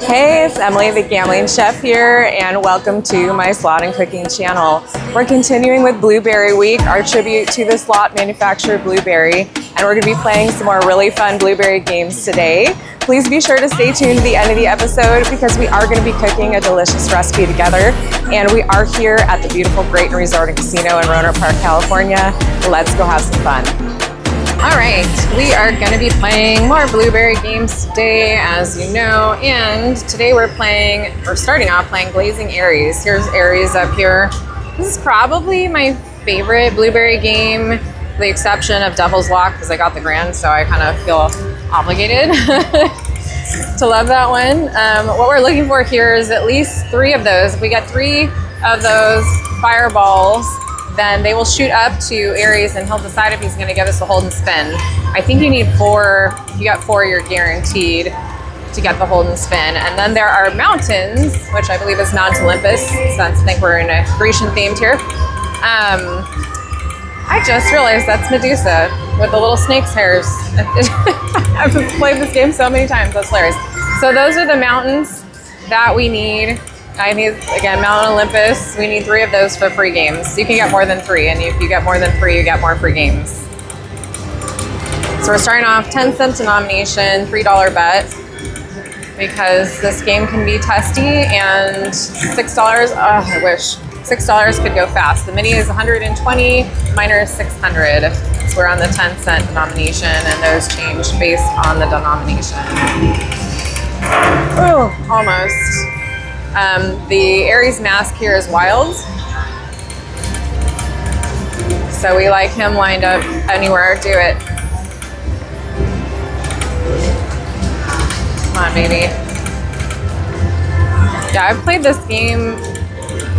Hey, it's Emily, the Gambling Chef here, and welcome to my slot and cooking channel. We're continuing with Bluberi Week, our tribute to the slot manufacturer Bluberi, and we're going to be playing some more really fun Bluberi games today. Please be sure to stay tuned to the end of the episode because we are going to be cooking a delicious recipe together, and we are here at the beautiful Brayton Resort and Casino in Rohnert Park, California. Let's go have some fun. All right, we are going to be playing more Bluberi games today, as you know, and today we're starting off playing Glazing Aries. Here's Aries up here. This is probably my favorite Bluberi game, with the exception of Devil's Lock, because I got the grand, so I kind of feel obligated to love that one. What we're looking for here is at least 3 of those. If we get 3 of those fireballs, then they will shoot up to Aries and he'll decide if he's going to give us a hold and spin. I think you need 4. If you got 4, you're guaranteed to get the hold and spin. And then there are mountains, which I believe is Mount Olympus, since I think we're in a Grecian themed here. I just realized that's Medusa with the little snake's hairs. I've played this game so many times, that's hilarious. So those are the mountains that we need. I need, again, Mount Olympus. We need 3 of those for free games. You can get more than 3, and if you get more than 3, you get more free games. So we're starting off 10 cent denomination, $3 bet, because this game can be testy, and $6, I wish. $6 could go fast. The mini is 120, minor is 600. So we're on the 10 cent denomination, and those change based on the denomination. Oh, almost. The Aries mask here is wild, so we like him lined up anywhere. Do it. Come on, baby. Yeah, I've played this game,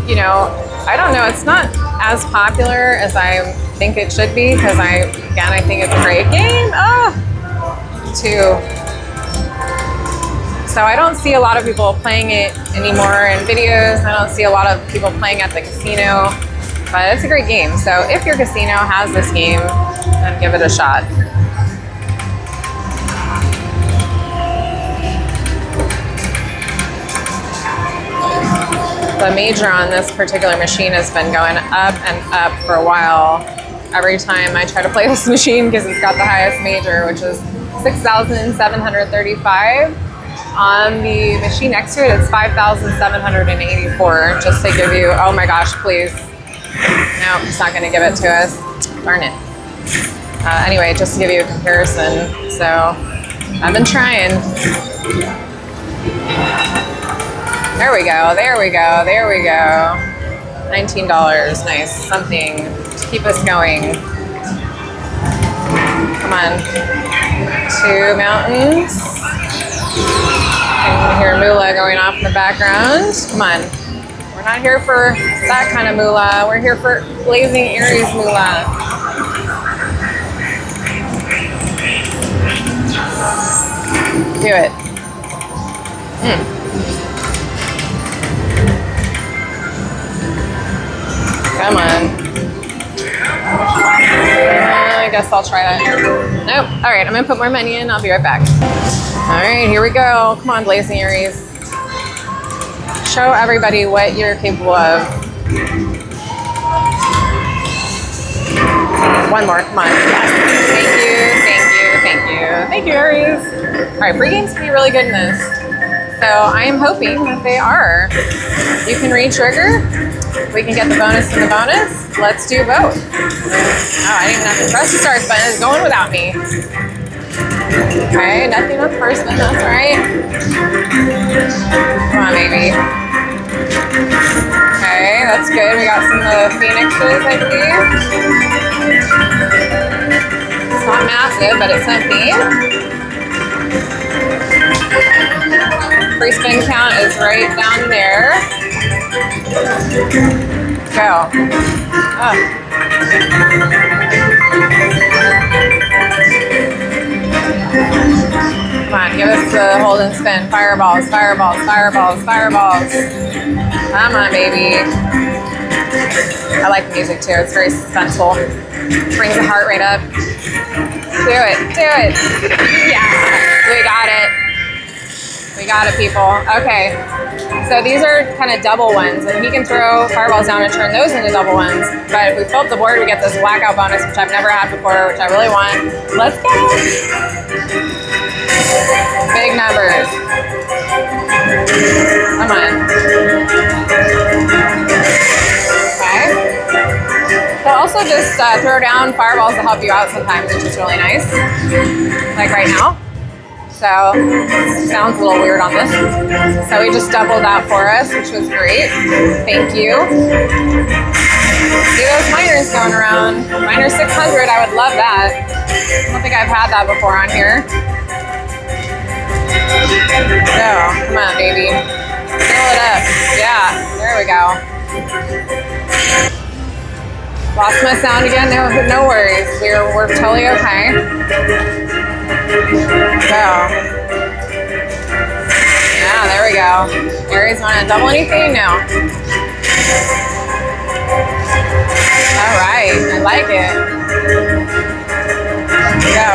you know, I don't know, it's not as popular as I think it should be, because I think it's a great game. So I don't see a lot of people playing it anymore in videos. I don't see a lot of people playing at the casino, but it's a great game. So if your casino has this game, then give it a shot. The major on this particular machine has been going up and up for a while. Every time I try to play this machine, because it's got the highest major, which is 6,735. On the machine next to it, it's 5,784, just to give you, oh my gosh, please. No, it's not going to give it to us. Darn it. Anyway, just to give you a comparison. So, I've been trying. There we go, there we go, there we go. $19, nice. Something to keep us going. Come on. 2 mountains. I can hear moolah going off in the background. Come on. We're not here for that kind of moolah. We're here for Glazing Aries moolah. Do it. Come on. I guess I'll try that. Nope. All right, I'm going to put more money in. I'll be right back. All right, here we go. Come on, Glazing Aries. Show everybody what you're capable of. One more, come on. Yes. Thank you, thank you, thank you. Thank you, Aries. All right, free games can be really good in this. So I am hoping that they are. You can re-trigger. We can get the bonus and the bonus. Let's do both. Oh, I didn't even have to press the start button. It's going without me. Okay, nothing on the first one, that's all right. Come on, baby. Okay, that's good. We got some of the phoenixes, I believe. It's not massive, but it's something. Free spin count is right down there. Go. Oh. Come on, give us the hold and spin. Fireballs, fireballs, fireballs, fireballs. Come on, baby. I like the music too. It's very suspenseful. Brings the heart rate up. Do it, do it. Yeah, we got it. We got it, people. Okay. So these are kind of double ones, and he can throw fireballs down and turn those into double ones. But if we fill up the board, we get this blackout bonus, which I've never had before, which I really want. Let's go. Big numbers. Come on. Okay. They'll also just throw down fireballs to help you out sometimes, which is really nice. Like right now. So, sounds a little weird on this. So we just doubled that for us, which was great. Thank you. See those miners going around. Miner 600, I would love that. I don't think I've had that before on here. So, come on, baby. Fill it up. Yeah, there we go. Lost my sound again. No worries. We're totally okay. So, yeah, there we go. Aries, want to double anything? No. All right, I like it. Go.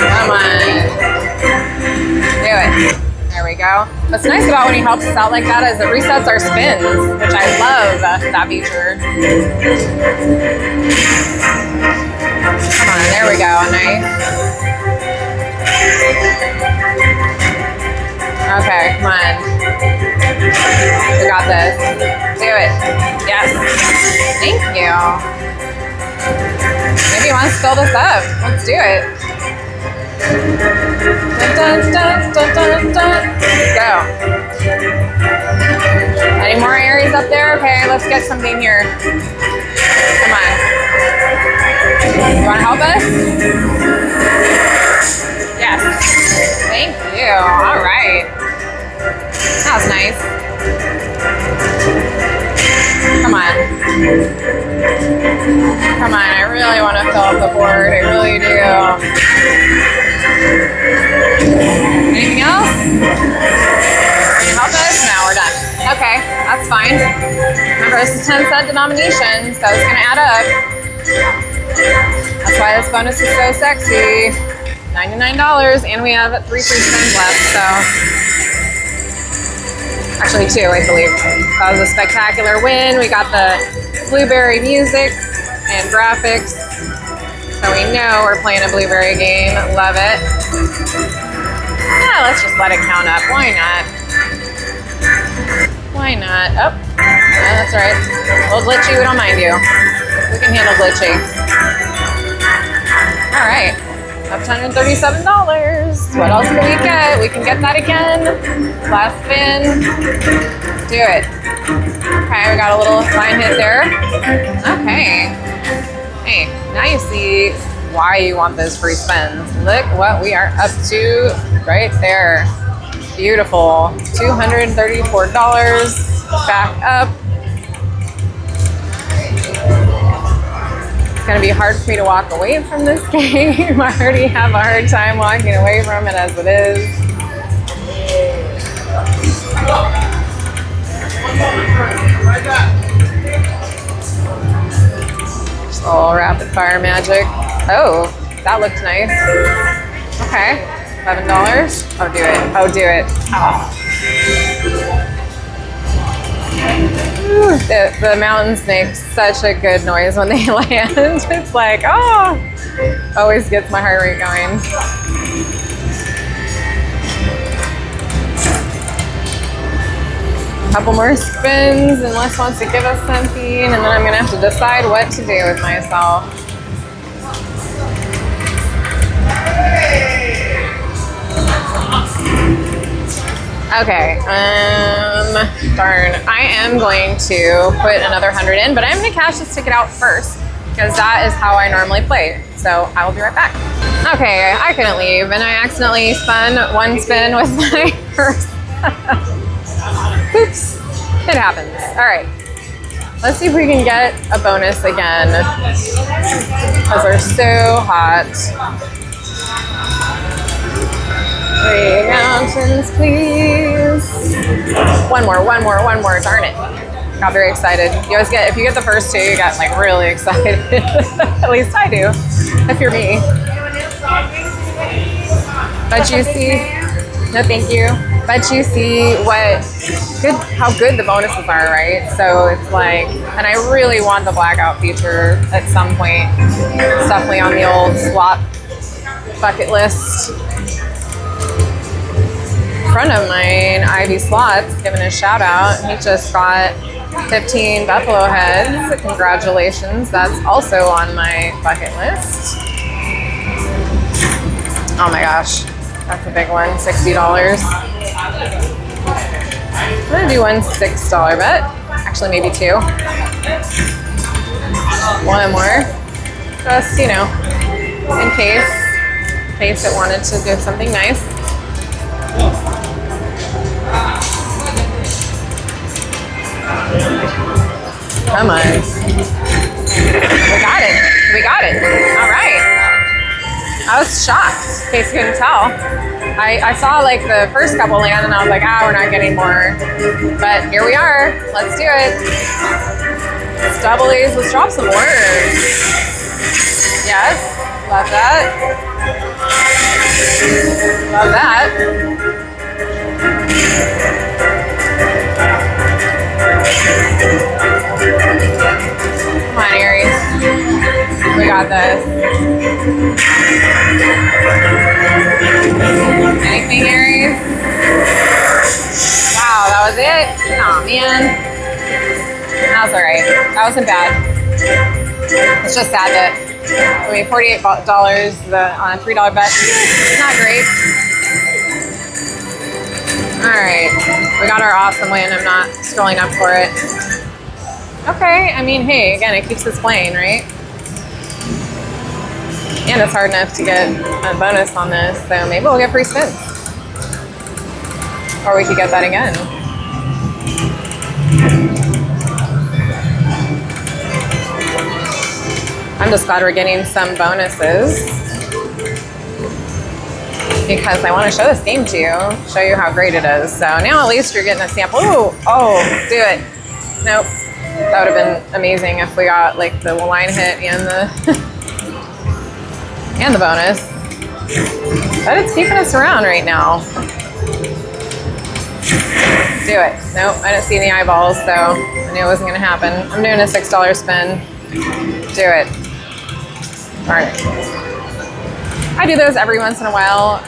Come on. Do it. There we go. What's nice about when he helps us out like that is it resets our spins, which I love that feature. Come on, there we go, nice. Okay, come on. We got this. Do it. Yes. Thank you. Maybe he wants to fill this up. Let's do it. Dun, dun, dun, dun, dun. Go. Any more Aries up there? Okay, let's get something here. Come on. You want to help us? Yes. Thank you. All right. That was nice. Come on. Come on. I really want to fill up the board. I really do. Anything else? Can you help us? No, we're done. Okay, that's fine. Remember, this is 10-cent denomination, so it's going to add up. That's why this bonus is so sexy. $99, and we have 3 free spins left, so. Actually 2, I believe. That was a spectacular win. We got the Bluberi music and graphics. So we know we're playing a Bluberi game. Love it. Yeah, let's just let it count up. Why not? Why not? Oh, yeah, that's right. A little glitchy, we don't mind you. We can handle glitchy. All right, up to $137. What else can we get? We can get that again. Last spin. Do it. Okay, we got a little fine hit there. Okay. Hey, now you see why you want those free spins. Look what we are up to right there. Beautiful. $234 back up. It's going to be hard for me to walk away from this game. I already have a hard time walking away from it as it is. Just a little rapid fire magic. Oh, that looked nice. Okay, $11. Oh, do it. Oh, do it. Oh. The mountains make such a good noise when they land. It's like, oh, always gets my heart rate going. Couple more spins and Les wants to give us something, and then I'm gonna have to decide what to do with myself. Okay, darn. I am going to put another 100 in, but I'm gonna cash this ticket out first because that is how I normally play. So I will be right back. Okay, I couldn't leave and I accidentally spun one spin with my purse. Oops, it happens. All right, let's see if we can get a bonus again because they're so hot. 3 mountains, please. One more, darn it. Got very excited. You always get, if you get the first 2, you get like really excited. At least I do, if you're me. But you see, no thank you. But you see how good the bonuses are, right? So it's like, and I really want the blackout feature at some point. It's definitely on the old slot bucket list. A friend of mine, Ivy Slots, giving a shout out. He just got 15 buffalo heads. Congratulations. That's also on my bucket list. Oh my gosh, that's a big one, $60. I'm gonna do one $6 bet. Actually, maybe two. One more, just, you know, in case it wanted to do something nice. Come on. We got it. All right. I was shocked, in case you couldn't tell. I saw like the first couple land and I was like, we're not getting more. But here we are. Let's do it. It's double A's. Let's drop some words. Yes. Love that. Love that. Come on, Aries. We got this. Anything, Aries? Wow, that was it? Aw, man. That was alright. That wasn't bad. It's just sad that, I mean, $48 on a $3 bet. Not great. Alright. We got our awesome win. I'm not scrolling up for it. Okay, I mean, hey, again, it keeps us playing, right? And it's hard enough to get a bonus on this, so maybe we'll get free spins. Or we could get that again. I'm just glad we're getting some bonuses because I want to show this game to you, show you how great it is. So now at least you're getting a sample. Ooh, oh, do it. Nope. That would have been amazing if we got like the line hit and the and the bonus. But it's keeping us around right now. Do it. Nope, I didn't see any eyeballs, so I knew it wasn't gonna happen. I'm doing a $6 spin. Do it. Darn it. I do those every once in a while.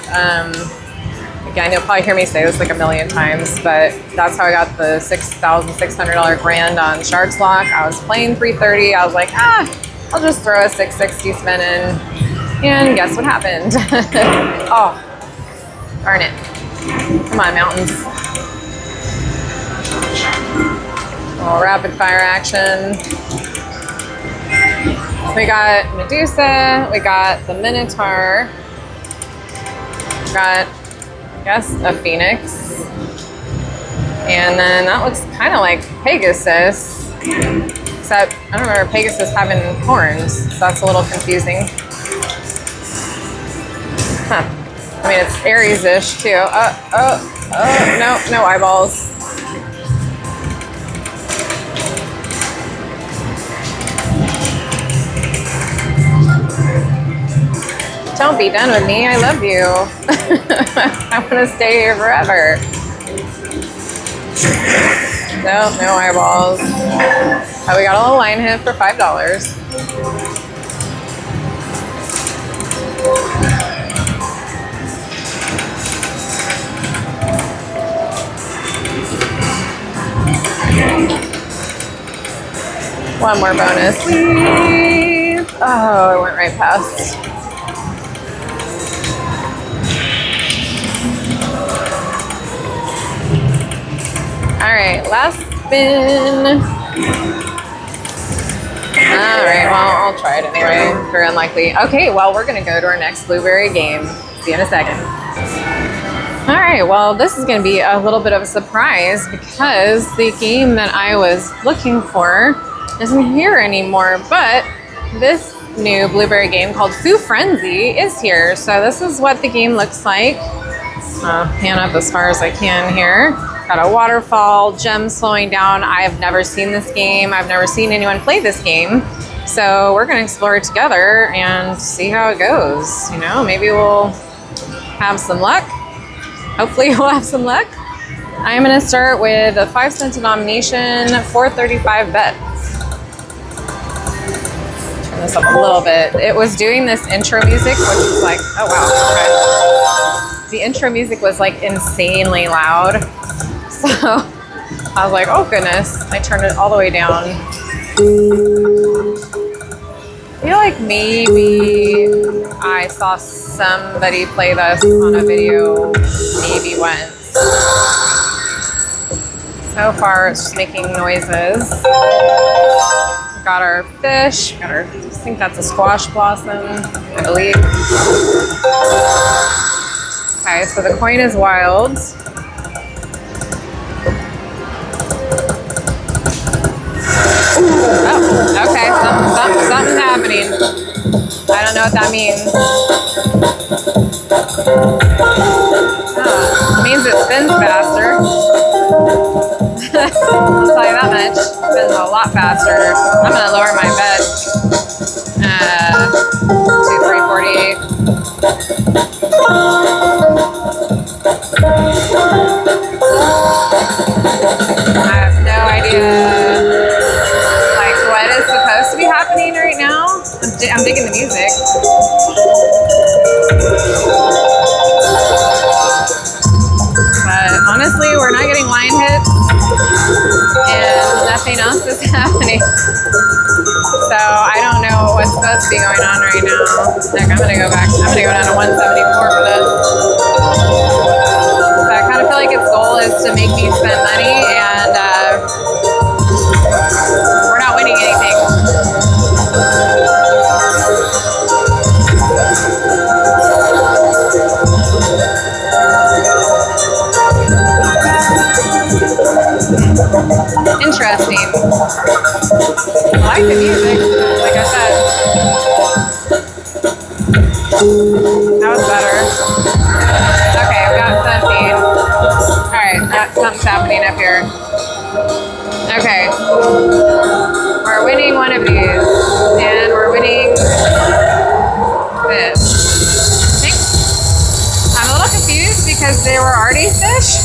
Again, you'll probably hear me say this like a million times, but that's how I got the $6,600 grand on Sharks Lock. I was playing 330. I was like, I'll just throw a 660 spin in. And guess what happened? Oh, darn it. Come on, mountains. Oh, rapid fire action. We got Medusa, we got the Minotaur, we got, I guess, a Phoenix. And then that looks kind of like Pegasus, except I don't remember Pegasus having horns, so that's a little confusing. Huh. I mean, it's Aries-ish too. No eyeballs. Don't be done with me. I love you. I want to stay here forever. No eyeballs. Oh, we got a little line hit for $5. One more bonus, please. Oh, it went right past. All right, last spin. All right, well, I'll try it anyway. Very unlikely. Okay, well, we're gonna go to our next Bluberi game. See you in a second. All right, well, this is gonna be a little bit of a surprise because the game that I was looking for isn't here anymore, but this new Bluberi game called Foo Frenzy is here. So this is what the game looks like. Pan up as far as I can here. Got a waterfall, gems slowing down. I've never seen this game. I've never seen anyone play this game. So we're gonna explore it together and see how it goes. You know, maybe we'll have some luck. Hopefully we'll have some luck. I'm gonna start with a 5-cent denomination, 4.35 bet. Turn this up a little bit. It was doing this intro music, which was like, oh wow, okay. The intro music was like insanely loud. So I was like, oh goodness. I turned it all the way down. I feel like maybe I saw somebody play this on a video maybe once. So far, it's just making noises. Got our fish. Got our, I think that's a squash blossom, I believe. Okay, so the coin is wild. Oh, okay, something's happening. I don't know what that means. Oh, it means it spins faster. I'll tell you that much. It spins a lot faster. I'm gonna lower my bet. 348. I have no idea. What is supposed to be happening right now? I'm digging the music. But honestly, we're not getting line hits and nothing else is happening. So I don't know what's supposed to be going on right now. Like, I'm gonna go back. I'm gonna go down to 174 for this. So I kind of feel like its goal is to make me spend money, and we're not winning anything. Interesting. I like the music, like I said. That was better. Okay, I've got something. Alright, something's happening up here. Okay. We're winning one of these. And we're winning this. I think I'm a little confused because they were already fish.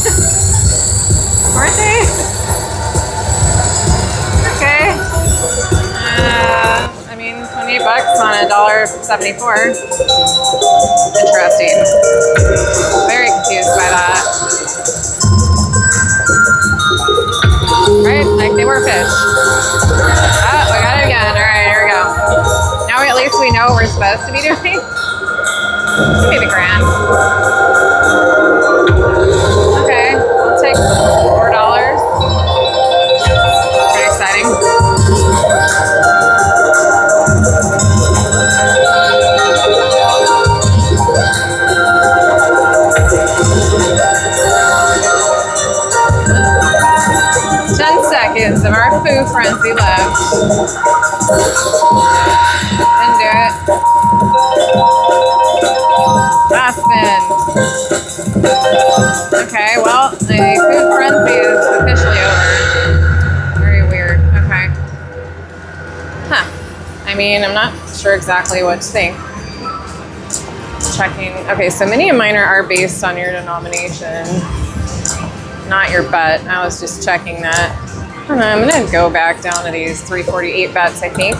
Weren't they? Okay. I mean, $28 on $1.74. Interesting. Very confused by that. Right? Like they were fish. Oh, we got it again. All right, here we go. Now at least we know what we're supposed to be doing. Give me the grand. Okay, we'll take $4. Very exciting. Seconds of our food frenzy left. Didn't do it. Last spin. Okay, well, the food frenzy is officially over. Very weird. Okay. Huh. I mean, I'm not sure exactly what to think. Checking. Okay, so many of mine are based on your denomination, not your bet. I was just checking that. I don't know, I'm gonna go back down to these 348 bets, I think.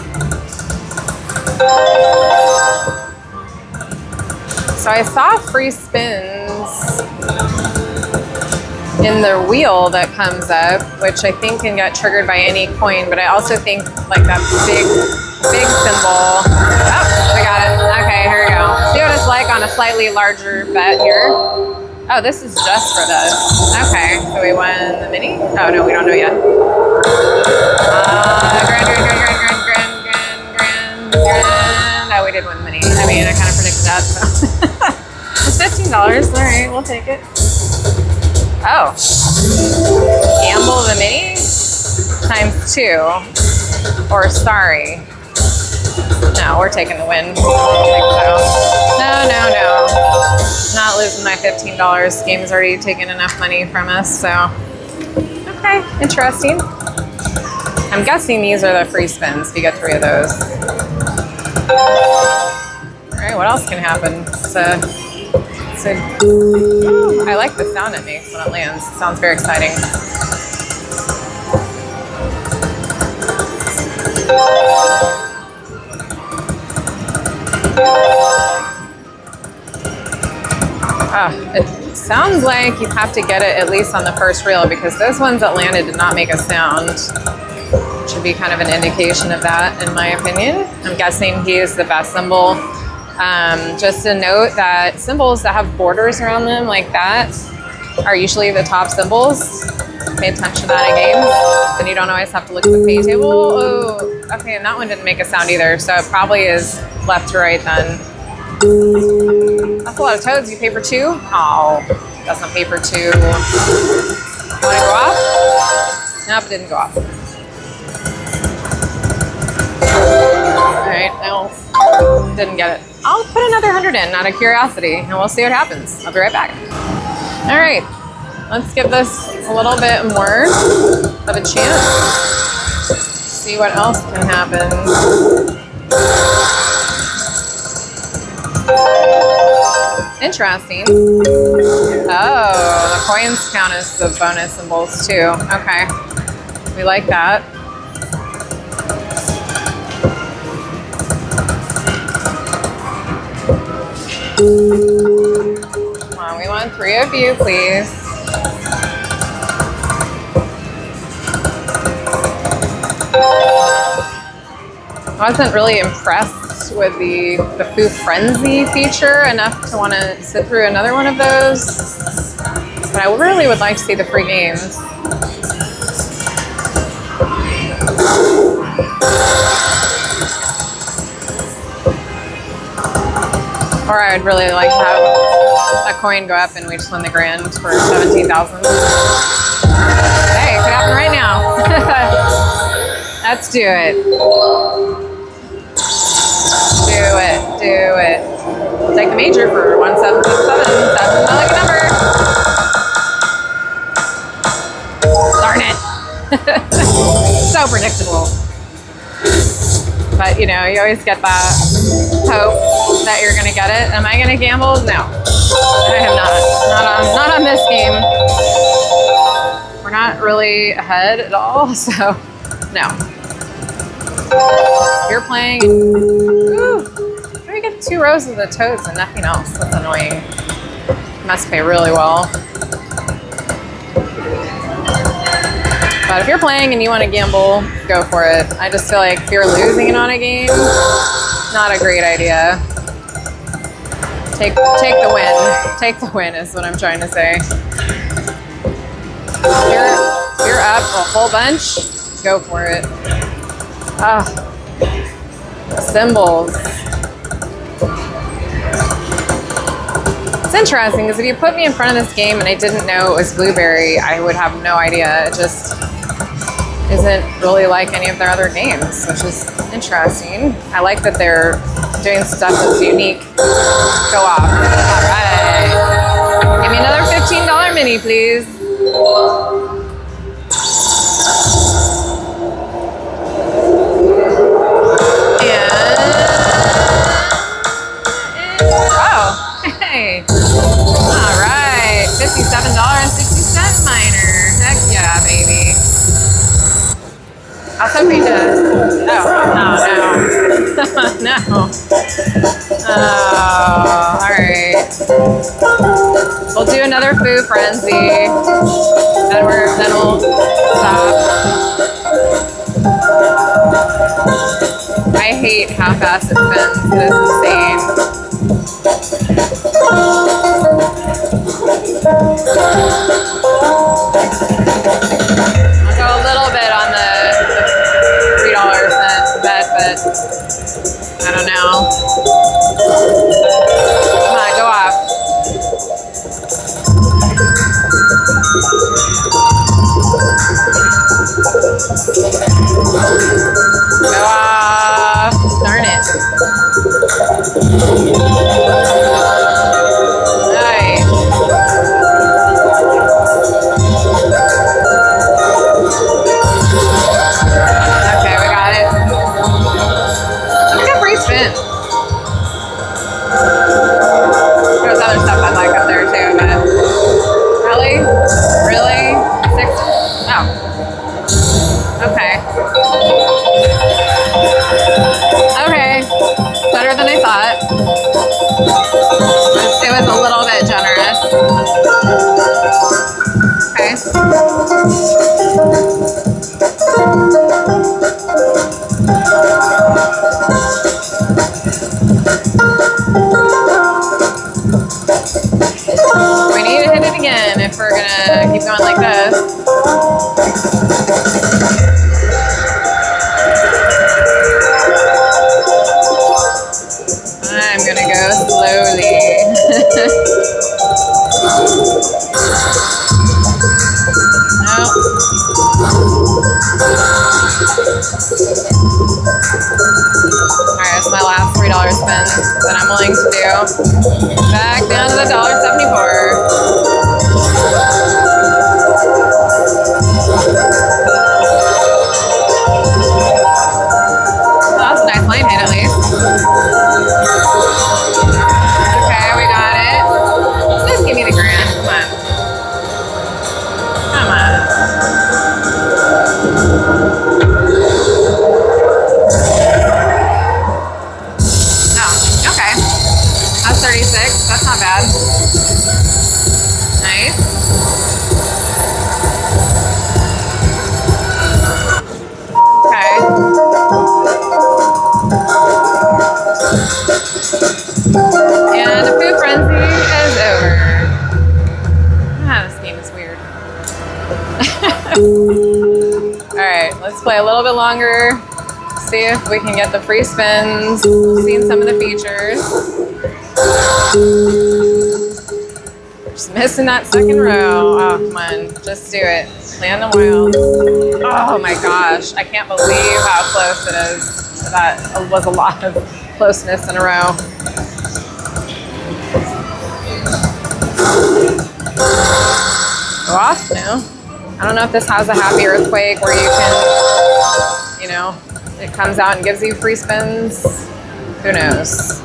So I saw free spins in the wheel that comes up, which I think can get triggered by any coin, but I also think like that big symbol. Oh, we got it. Okay, here we go. See what it's like on a slightly larger bet here. Oh, this is just for this. Okay, so we won the mini? Oh, no, we don't know yet. Grand. No, we did win the mini. I mean, I kind of predicted that, so. It's $15. All right, we'll take it. Oh. Gamble the mini times 2. Or sorry. No, we're taking the win. I don't think so. No. Not losing my $15. This game's already taken enough money from us, so. Okay, interesting. I'm guessing these are the free spins if you get 3 of those. All right, what else can happen? It's a So, ooh, I like the sound it makes when it lands. It sounds very exciting. It sounds like you have to get it at least on the first reel, because those ones that landed did not make a sound. Should be kind of an indication of that, in my opinion. I'm guessing he is the best cymbal. Just a note that cymbals that have borders around them like that are usually the top cymbals. Pay attention to that in games. Then you don't always have to look at the pay table. Oh, okay, and that one didn't make a sound either, so it probably is left to right then. That's a lot of toads. You pay for 2? Oh, doesn't pay for 2. Want to go off? Nope, it didn't go off. Alright, no, didn't get it. I'll put another 100 in out of curiosity, and we'll see what happens. I'll be right back. Alright, let's give this a little bit more of a chance. See what else can happen. Interesting. Oh, the coins count as the bonus symbols too. Okay, we like that. Come on, we want 3 of you, please. I wasn't really impressed with the Foo Frenzy feature enough to want to sit through another one of those. But I really would like to see the free games. Or I'd really like to have a coin go up and we just win the grand for 17,000. Hey, it could happen right now. Let's do it. Do it, do it. Take the major for 1777. That's a lucky number. Darn it. So predictable. But you know, you always get that hope that you're gonna get it. Am I gonna gamble? No, I am not. Not on this game. We're not really ahead at all, so no. You're playing. Ooh, we get 2 rows of the toads and nothing else. That's annoying. Must pay really well. But if you're playing and you want to gamble, go for it. I just feel like if you're losing on a game, not a great idea. Take the win. Take the win is what I'm trying to say. If you're up a whole bunch, go for it. Ah, symbols. It's interesting because if you put me in front of this game and I didn't know it was Bluberi, I would have no idea. It just isn't really like any of their other games, which is interesting. I like that they're doing stuff that's unique. Go off. All right. Give me another $15 mini, please. Hey. All right, $57.60 minor. Heck yeah, baby. I was hoping to. No. No. Oh, all right. We'll do another Foo Frenzy. Then we'll stop. I hate how fast it spins. It is insane. I'll go a little bit on the $3 bet, but I don't know. Come on, go off. Go off. Darn it. million if we're gonna keep going like this. I'm gonna go slowly. Nope. Alright, that's my last $3 spin that I'm willing to do. Back down to the $1.74. Oh, that's a nice line hit at least. Okay, we got it. Just give me the grand. Come on. Come on. Oh, okay. That's 36. That's not bad. Nice. Okay. And the food frenzy is over. Ah, this game is weird. Alright, let's play a little bit longer. See if we can get the free spins. Seen some of the features. Just missing that second row. Oh, come on. Just do it. Land the wild. Oh my gosh. I can't believe how close it is. That was a lot of closeness in a row. Go off? No. I don't know if this has a happy earthquake where you can, you know, it comes out and gives you free spins. Who knows?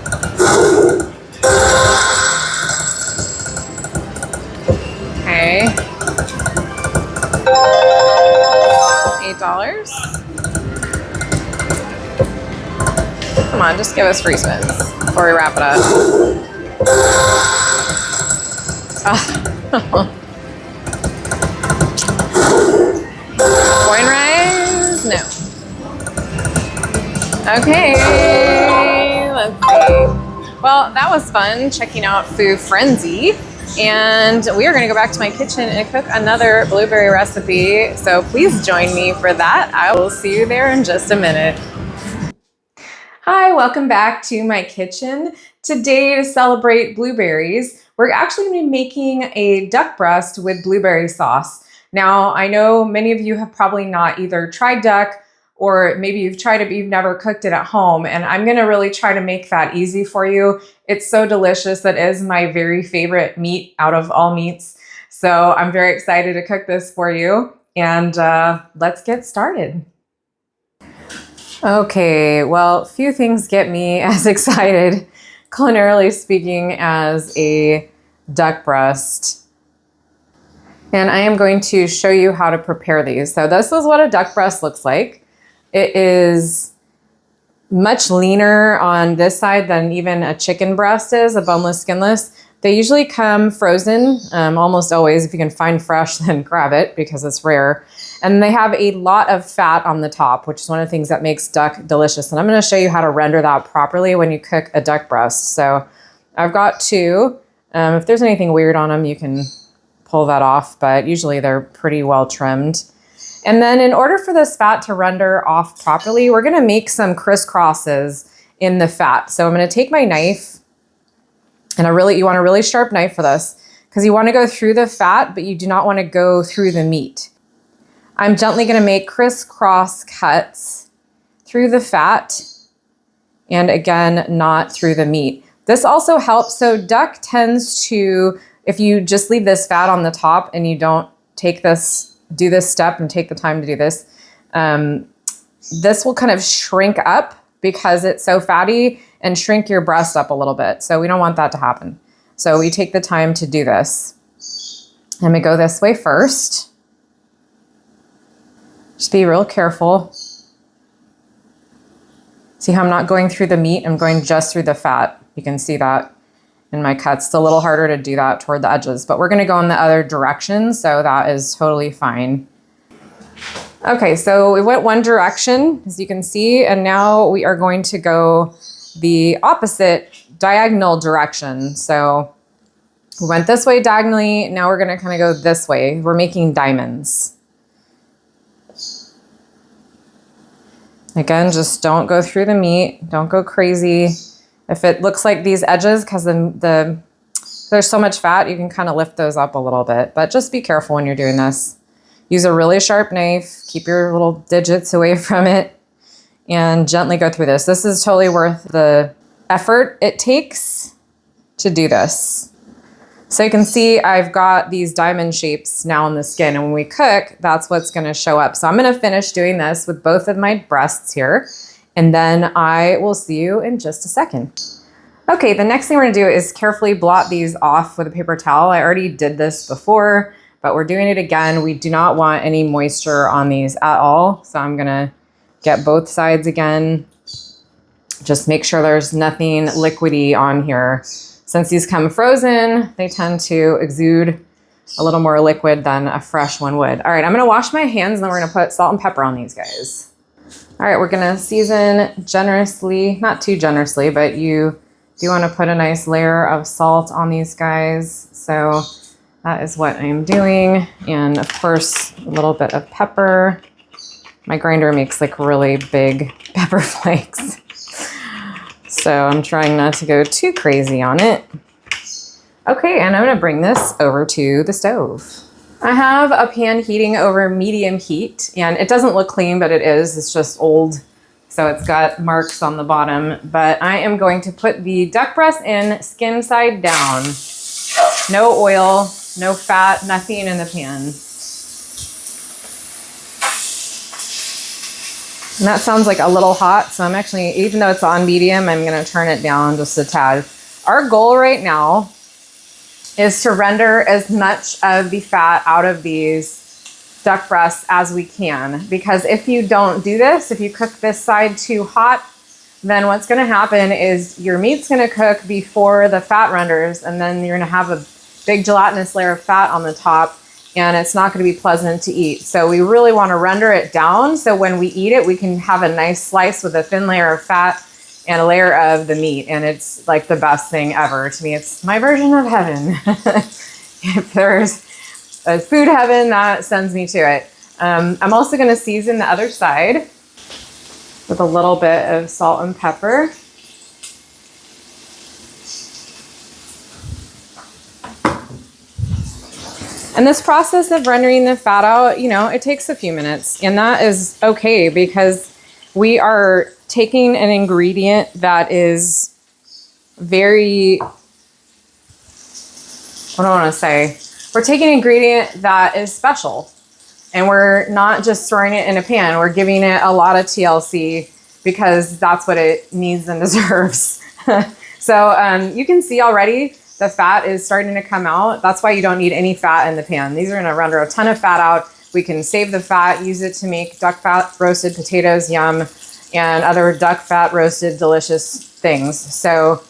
Okay. $8. Come on, just give us free spins before we wrap it up. Oh. Coin rise? No. Okay, let's see. Well, that was fun checking out Food Frenzy. And we are going to go back to my kitchen and cook another blueberry recipe. So please join me for that. I will see you there in just a minute. Hi, welcome back to my kitchen. Today, to celebrate blueberries, we're actually going to be making a duck breast with blueberry sauce. Now, I know many of you have probably not either tried duck or maybe you've tried it but you've never cooked it at home, and I'm going to really try to make that easy for you. It's so delicious. That is my very favorite meat out of all meats. So I'm very excited to cook this for you, and let's get started. Okay, well, few things get me as excited, culinarily speaking, as a duck breast. And I am going to show you how to prepare these. So this is what a duck breast looks like. It is much leaner on this side than even a chicken breast is, a boneless, skinless. They usually come frozen, almost always. If you can find fresh, then grab it because it's rare. And they have a lot of fat on the top, which is one of the things that makes duck delicious. And I'm going to show you how to render that properly when you cook a duck breast. So I've got two. If there's anything weird on them, you can pull that off, but usually they're pretty well trimmed. And then in order for this fat to render off properly, we're going to make some crisscrosses in the fat. So I'm going to take my knife, and you want a really sharp knife for this because you want to go through the fat, but you do not want to go through the meat. I'm gently going to make crisscross cuts through the fat and again, not through the meat. This also helps. So duck tends to, if you just leave this fat on the top and you don't do this step and take the time to do this, this will kind of shrink up because it's so fatty and shrink your breast up a little bit. So we don't want that to happen. So we take the time to do this. I'm gonna go this way first. Just be real careful. See how I'm not going through the meat, I'm going just through the fat. You can see that in my cuts. It's a little harder to do that toward the edges, but we're gonna go in the other direction, so that is totally fine. Okay, so we went one direction, as you can see, and now we are going to go the opposite diagonal direction. So We went this way diagonally. Now we're gonna kind of go this way. We're making diamonds. Again, just don't go through the meat. Don't go crazy. If it looks like these edges, because there's so much fat, you can kind of lift those up a little bit, but just be careful when you're doing this. Use a really sharp knife, keep your little digits away from it, and gently go through this. This is totally worth the effort it takes to do this. So you can see I've got these diamond shapes now in the skin, and when we cook, that's what's gonna show up. So I'm gonna finish doing this with both of my breasts here, and then I will see you in just a second. Okay, the next thing we're gonna do is carefully blot these off with a paper towel. I already did this before, but we're doing it again. We do not want any moisture on these at all. So I'm gonna get both sides again. Just make sure there's nothing liquidy on here. Since these come frozen, they tend to exude a little more liquid than a fresh one would. All right, I'm gonna wash my hands and then we're gonna put salt and pepper on these guys. All right, we're gonna season generously, not too generously, but you do wanna put a nice layer of salt on these guys. So that is what I'm doing. And of course, a little bit of pepper. My grinder makes like really big pepper flakes. So I'm trying not to go too crazy on it. Okay, and I'm gonna bring this over to the stove. I have a pan heating over medium heat, and it doesn't look clean, but it is. It's just old, so it's got marks on the bottom. But I am going to put the duck breast in skin side down. No oil, no fat, nothing in the pan. And that sounds like a little hot, so I'm actually, even though it's on medium, I'm gonna turn it down just a tad. Our goal right now is to render as much of the fat out of these duck breasts as we can. Because if you don't do this, if you cook this side too hot, then what's gonna happen is your meat's gonna cook before the fat renders, and then you're gonna have a big gelatinous layer of fat on the top, and it's not gonna be pleasant to eat. So we really wanna render it down so when we eat it, we can have a nice slice with a thin layer of fat and a layer of the meat. And it's like the best thing ever. To me, it's my version of heaven. If there's a food heaven, that sends me to it. I'm also gonna season the other side with a little bit of salt and pepper. And this process of rendering the fat out, you know, it takes a few minutes, and that is okay because we are taking an ingredient that is very, what do I want to say? We're taking an ingredient that is special, and we're not just throwing it in a pan. We're giving it a lot of TLC because that's what it needs and deserves. So you can see already the fat is starting to come out. That's why you don't need any fat in the pan. These are gonna render a ton of fat out. We can save the fat, use it to make duck fat roasted potatoes, yum, and other duck fat roasted delicious things. So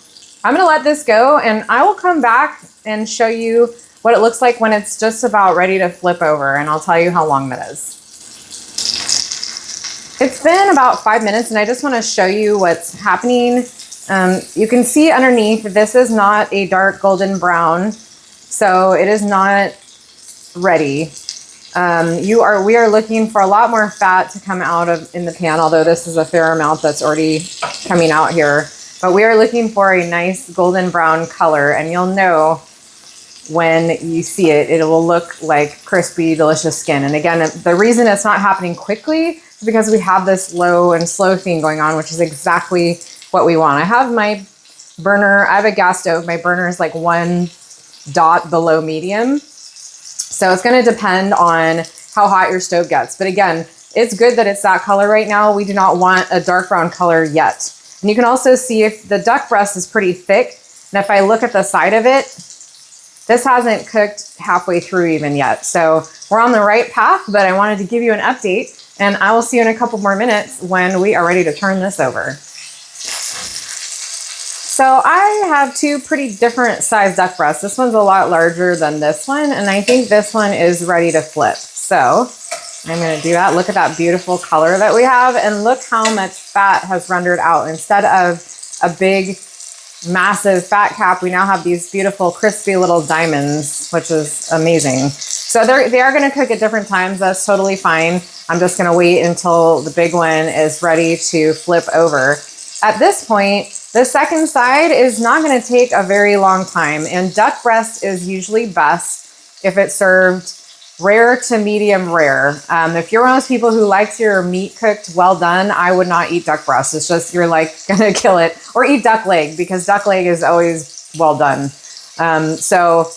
I'm gonna let this go, and I will come back and show you what it looks like when it's just about ready to flip over, and I'll tell you how long that is. It's been about 5 minutes, and I just wanna show you what's happening. You can see underneath, this is not a dark golden brown, so it is not ready. We are looking for a lot more fat to come out of in the pan, although this is a fair amount that's already coming out here. But we are looking for a nice golden brown color, and you'll know when you see it, it will look like crispy, delicious skin. And again, the reason it's not happening quickly is because we have this low and slow thing going on, which is exactly what we want. I have my burner, I have a gas stove. My burner is like 1 dot below medium. So it's gonna depend on how hot your stove gets. But again, it's good that it's that color right now. We do not want a dark brown color yet. And you can also see if the duck breast is pretty thick. And if I look at the side of it, this hasn't cooked halfway through even yet. So we're on the right path, but I wanted to give you an update, and I will see you in a couple more minutes when we are ready to turn this over. So I have 2 pretty different sized duck breasts. This one's a lot larger than this one, and I think this one is ready to flip. So I'm gonna do that. Look at that beautiful color that we have, and look how much fat has rendered out. Instead of a big massive fat cap, we now have these beautiful crispy little diamonds, which is amazing. So they are going to cook at different times. That's totally fine. I'm just going to wait until the big one is ready to flip over. At this point, the second side is not going to take a very long time, and duck breast is usually best if it's served rare to medium rare. If you're one of those people who likes your meat cooked well done, I would not eat duck breast. It's just, you're like gonna kill it. Or eat duck leg, because duck leg is always well done. So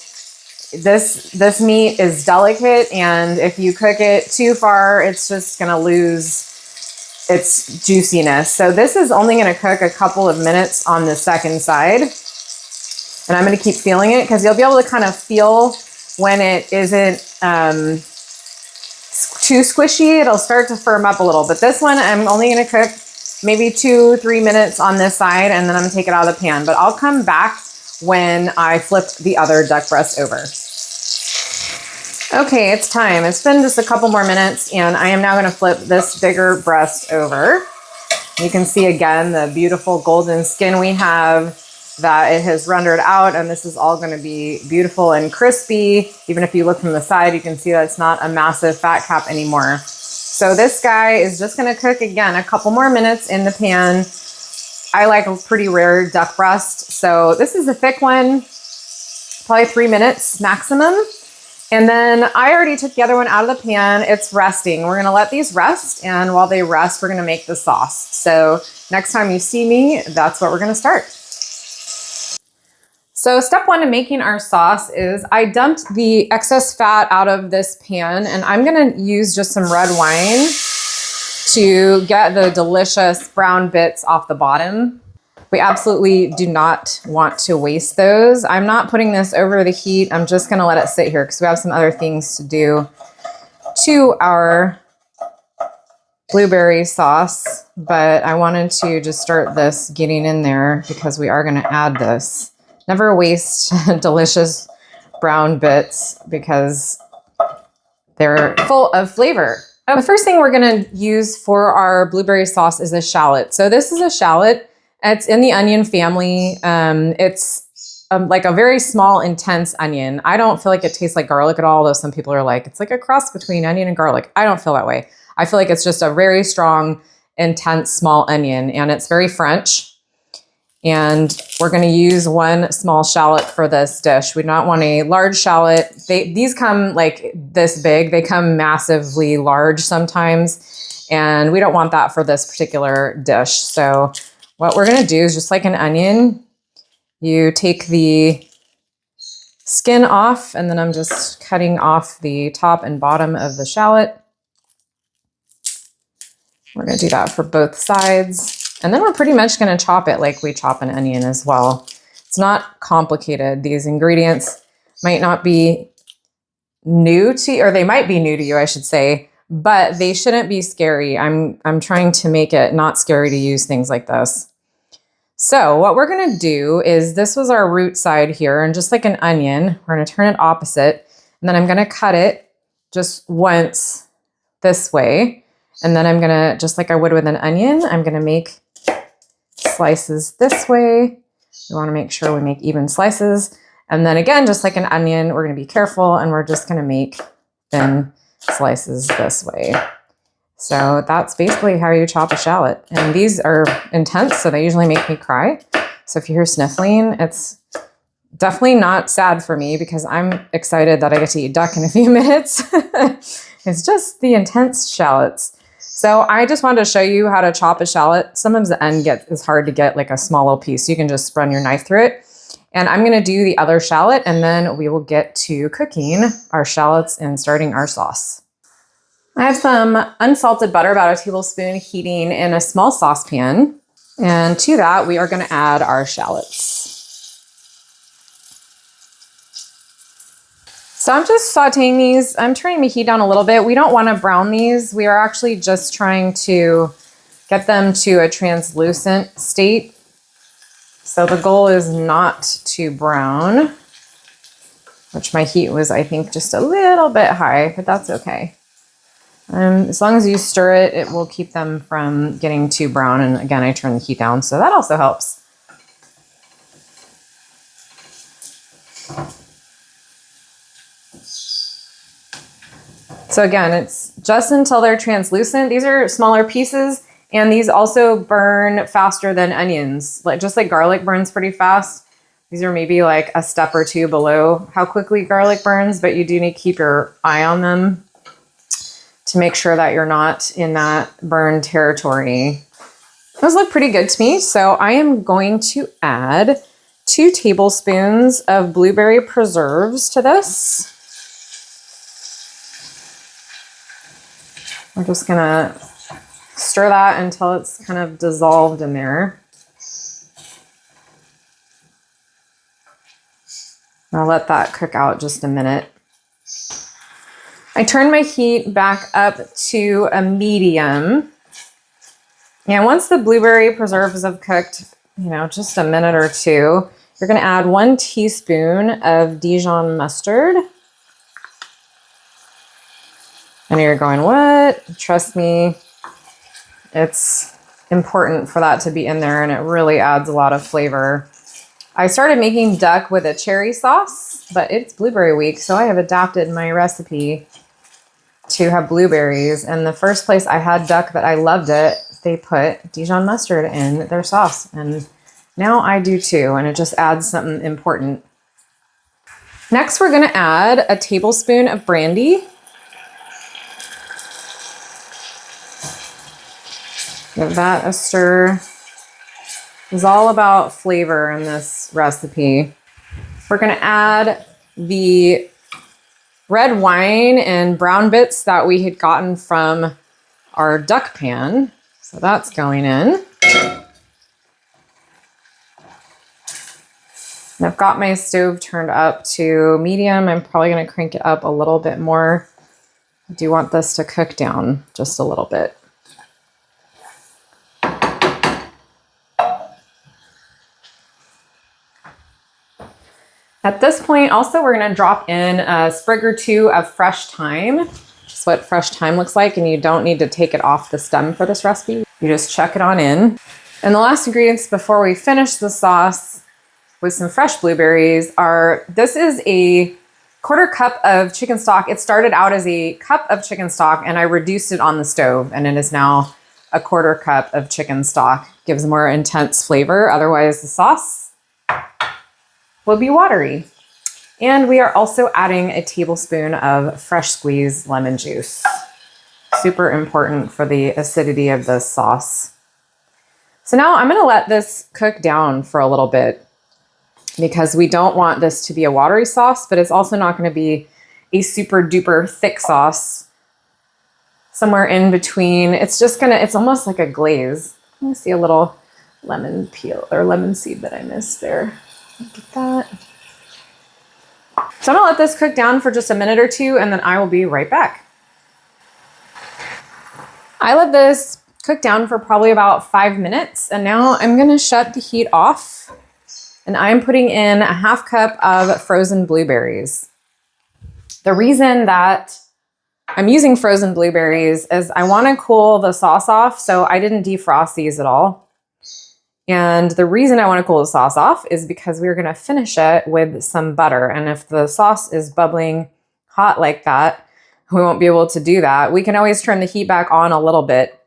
this meat is delicate, and if you cook it too far, it's just gonna lose its juiciness. So this is only gonna cook a couple of minutes on the second side. And I'm gonna keep feeling it, because you'll be able to kind of feel when it isn't too squishy. It'll start to firm up a little. But this one, I'm only going to cook maybe 2-3 minutes on this side, and then I'm going to take it out of the pan. But I'll come back when I flip the other duck breast over. Okay, it's time. It's been just a couple more minutes, and I am now going to flip this bigger breast over. You can see again the beautiful golden skin we have, that it has rendered out, and this is all going to be beautiful and crispy. Even if you look from the side, you can see that it's not a massive fat cap anymore. So this guy is just going to cook again a couple more minutes in the pan. I like a pretty rare duck breast, so this is a thick one, probably 3 minutes maximum. And then I already took the other one out of the pan. It's resting. We're going to let these rest, and while they rest, we're going to make the sauce. So next time you see me, that's what we're going to start. So step one in making our sauce is I dumped the excess fat out of this pan, and I'm gonna use just some red wine to get the delicious brown bits off the bottom. We absolutely do not want to waste those. I'm not putting this over the heat. I'm just gonna let it sit here because we have some other things to do to our blueberry sauce, but I wanted to just start this getting in there because we are gonna add this. Never waste delicious brown bits because they're full of flavor. The first thing we're gonna use for our blueberry sauce is a shallot. So this is a shallot. It's in the onion family. It's like a very small, intense onion. I don't feel like it tastes like garlic at all, though some people are like, it's like a cross between onion and garlic. I don't feel that way. I feel like it's just a very strong, intense, small onion, and it's very French. And we're going to use one small shallot for this dish. We don't want a large shallot. These come like this big. They come massively large sometimes, and we don't want that for this particular dish. So what we're going to do is just like an onion, you take the skin off, and then I'm just cutting off the top and bottom of the shallot. We're going to do that for both sides. And then we're pretty much going to chop it like we chop an onion as well. It's not complicated. These ingredients might not be new to you, or they might be new to you, I should say, but they shouldn't be scary. I'm trying to make it not scary to use things like this. So what we're going to do is, this was our root side here, and just like an onion, we're going to turn it opposite, and then I'm going to cut it just once this way. And then I'm going to, just like I would with an onion, I'm going to make slices this way. We want to make sure we make even slices. And then again, just like an onion, we're going to be careful, and we're just going to make thin slices this way. So that's basically how you chop a shallot. And these are intense, so they usually make me cry. So if you hear sniffling, it's definitely not sad for me because I'm excited that I get to eat duck in a few minutes. It's just the intense shallots. So I just wanted to show you how to chop a shallot. Sometimes the end is hard to get like a small little piece. So you can just run your knife through it. And I'm going to do the other shallot, and then we will get to cooking our shallots and starting our sauce. I have some unsalted butter, about a tablespoon, heating in a small saucepan. And to that, we are going to add our shallots. So I'm just sauteing these. I'm turning the heat down a little bit. We don't want to brown these. We are actually just trying to get them to a translucent state. So the goal is not to brown, which my heat was, I think, just a little bit high, but that's okay. As long as you stir it, it will keep them from getting too brown. And again, I turn the heat down, so that also helps. So again, it's just until they're translucent. These are smaller pieces, and these also burn faster than onions. Just like garlic burns pretty fast. These are maybe like a step or two below how quickly garlic burns, but you do need to keep your eye on them to make sure that you're not in that burn territory. Those look pretty good to me, so I am going to add 2 tablespoons of blueberry preserves to this. We're just gonna stir that until it's kind of dissolved in there. I'll let that cook out just a minute. I turned my heat back up to a medium. And once the blueberry preserves have cooked, just a minute or two, you're gonna add 1 teaspoon of Dijon mustard. And you're going, what? Trust me, it's important for that to be in there, and it really adds a lot of flavor. I started making duck with a cherry sauce, but it's blueberry week, so I have adapted my recipe to have blueberries. And the first place I had duck that I loved it, they put Dijon mustard in their sauce, and now I do too, and it just adds something important. Next, we're gonna add a tablespoon of brandy. Give that a stir. It's all about flavor in this recipe. We're gonna add the red wine and brown bits that we had gotten from our duck pan. So that's going in. And I've got my stove turned up to medium. I'm probably gonna crank it up a little bit more. I do want this to cook down just a little bit. At this point, also, we're gonna drop in a sprig or 2 of fresh thyme. That's what fresh thyme looks like, and you don't need to take it off the stem for this recipe. You just chuck it on in. And the last ingredients before we finish the sauce with some fresh blueberries are, this is a 1/4 cup of chicken stock. It started out as a cup of chicken stock, and I reduced it on the stove, and it is now a 1/4 cup of chicken stock. Gives more intense flavor, otherwise the sauce will be watery. And we are also adding a tablespoon of fresh squeezed lemon juice. Super important for the acidity of this sauce. So now I'm gonna let this cook down for a little bit, because we don't want this to be a watery sauce, but it's also not gonna be a super duper thick sauce. Somewhere in between. It's almost like a glaze. Let me see a little lemon peel or lemon seed that I missed there. Look at that. So I'm gonna let this cook down for just a minute or two, and then I will be right back. I let this cook down for probably about 5 minutes, and now I'm gonna shut the heat off, and I'm putting in a 1/2 cup of frozen blueberries. The reason that I'm using frozen blueberries is I wanna cool the sauce off, so I didn't defrost these at all. And the reason I want to cool the sauce off is because we're going to finish it with some butter. And if the sauce is bubbling hot like that, we won't be able to do that. We can always turn the heat back on a little bit.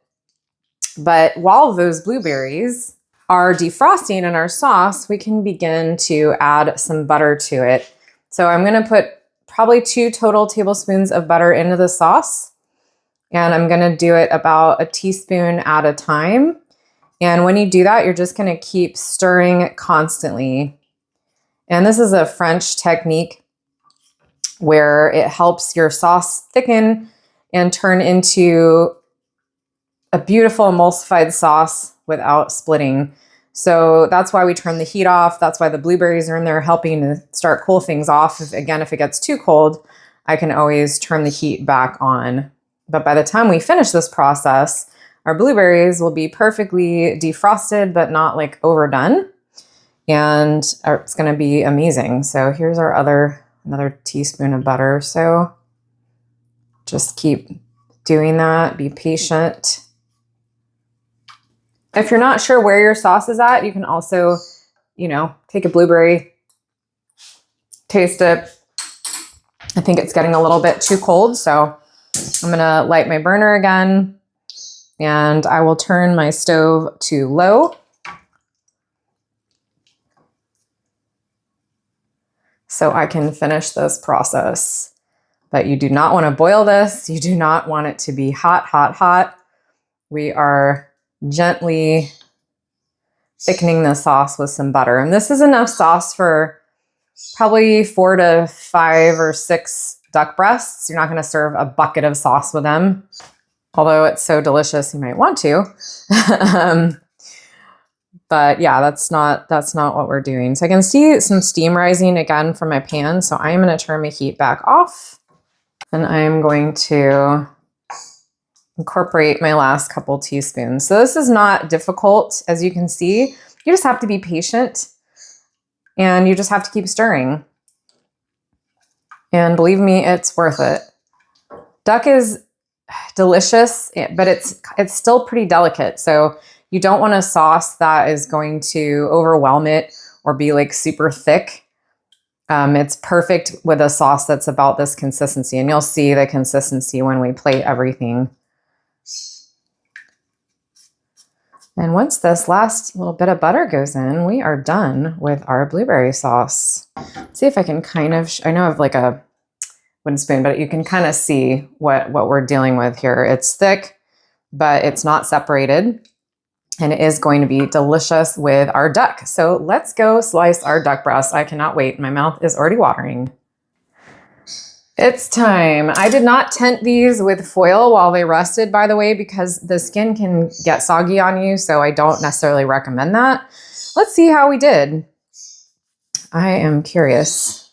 But while those blueberries are defrosting in our sauce, we can begin to add some butter to it. So I'm going to put probably 2 total tablespoons of butter into the sauce. And I'm going to do it about a teaspoon at a time. And when you do that, you're just gonna keep stirring constantly. And this is a French technique where it helps your sauce thicken and turn into a beautiful emulsified sauce without splitting. So that's why we turn the heat off. That's why the blueberries are in there helping to start cool things off. If it gets too cold, I can always turn the heat back on. But by the time we finish this process, our blueberries will be perfectly defrosted, but not like overdone. And it's gonna be amazing. So here's our another teaspoon of butter. So just keep doing that, be patient. If you're not sure where your sauce is at, you can also, take a blueberry, taste it. I think it's getting a little bit too cold, so I'm gonna light my burner again, and I will turn my stove to low. So I can finish this process. But you do not want to boil this. You do not want it to be hot, hot, hot. We are gently thickening the sauce with some butter. And this is enough sauce for probably 4 to 5 or 6 duck breasts. You're not going to serve a bucket of sauce with them. Although it's so delicious, you might want to. But yeah, that's not what we're doing. So I can see some steam rising again from my pan. So I'm going to turn my heat back off. And I'm going to incorporate my last couple teaspoons. So this is not difficult, as you can see. You just have to be patient and you just have to keep stirring. And believe me, it's worth it. Duck is delicious, but it's still pretty delicate. So you don't want a sauce that is going to overwhelm it or be like super thick. It's perfect with a sauce that's about this consistency, and you'll see the consistency when we plate everything. And once this last little bit of butter goes in, we are done with our blueberry sauce. Let's see if I can kind of, I know I have like a wooden spoon, but you can kind of see what we're dealing with here. It's thick, but it's not separated. And it is going to be delicious with our duck. So let's go slice our duck breast. I cannot wait. My mouth is already watering. It's time. I did not tent these with foil while they rested, by the way, because the skin can get soggy on you. So I don't necessarily recommend that. Let's see how we did. I am curious.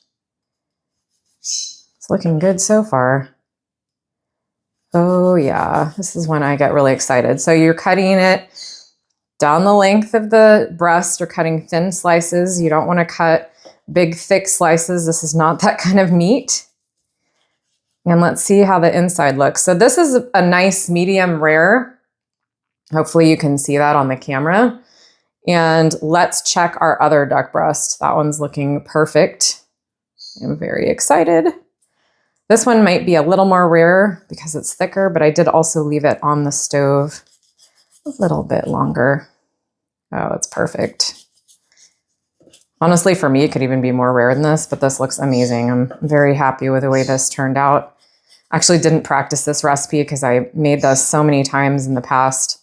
It's looking good so far. Oh yeah, this is when I get really excited. So you're cutting it down the length of the breast, or cutting thin slices. You don't want to cut big, thick slices. This is not that kind of meat. And let's see how the inside looks. So this is a nice medium rare. Hopefully you can see that on the camera. And let's check our other duck breast. That one's looking perfect. I'm very excited. This one might be a little more rare because it's thicker, but I did also leave it on the stove a little bit longer. Oh, it's perfect. Honestly, for me, it could even be more rare than this, but this looks amazing. I'm very happy with the way this turned out. Actually didn't practice this recipe because I made this so many times in the past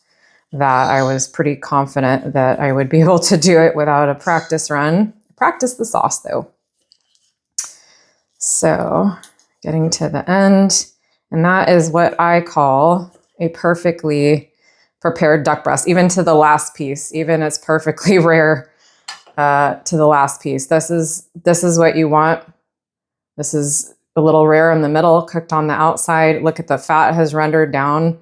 that I was pretty confident that I would be able to do it without a practice run. Practice the sauce though. So getting to the end, and that is what I call a perfectly prepared duck breast, even to the last piece. Even it's perfectly rare to the last piece. This is what you want. This is a little rare in the middle, cooked on the outside. Look at the fat has rendered down,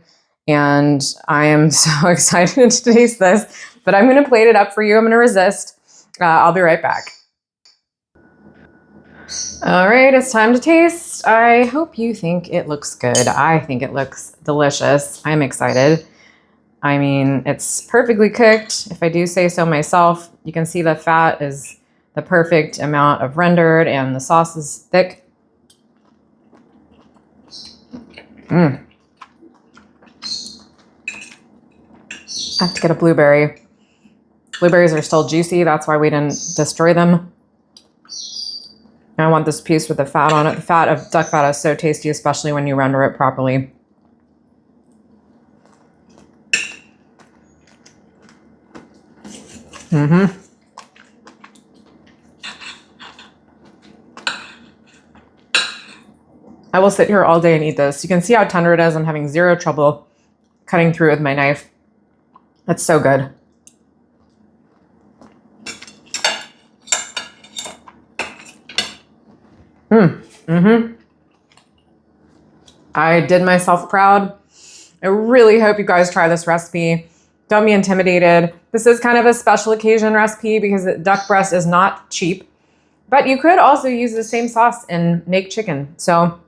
and I am so excited to taste this. But I'm going to plate it up for you. I'm going to resist. I'll be right back. All right, it's time to taste. I hope you think it looks good. I think it looks delicious. I'm excited. I mean, it's perfectly cooked, if I do say so myself. You can see the fat is the perfect amount of rendered, and the sauce is thick. I have to get a blueberry. Blueberries are still juicy. That's why we didn't destroy them. I want this piece with the fat on it. The fat of duck fat is so tasty, especially when you render it properly. I will sit here all day and eat this. You can see how tender it is. I'm having zero trouble cutting through it with my knife. It's so good. I did myself proud. I really hope you guys try this recipe. Don't be intimidated. This is kind of a special occasion recipe because duck breast is not cheap, but you could also use the same sauce and make chicken. So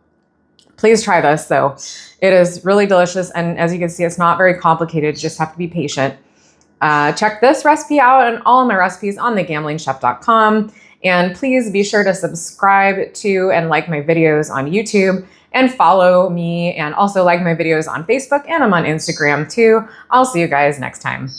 please try this though. It is really delicious. And as you can see, it's not very complicated. You just have to be patient. Check this recipe out and all of my recipes on thegamblingchef.com. And please be sure to subscribe to and like my videos on YouTube, and follow me, and also like my videos on Facebook, and I'm on Instagram too. I'll see you guys next time.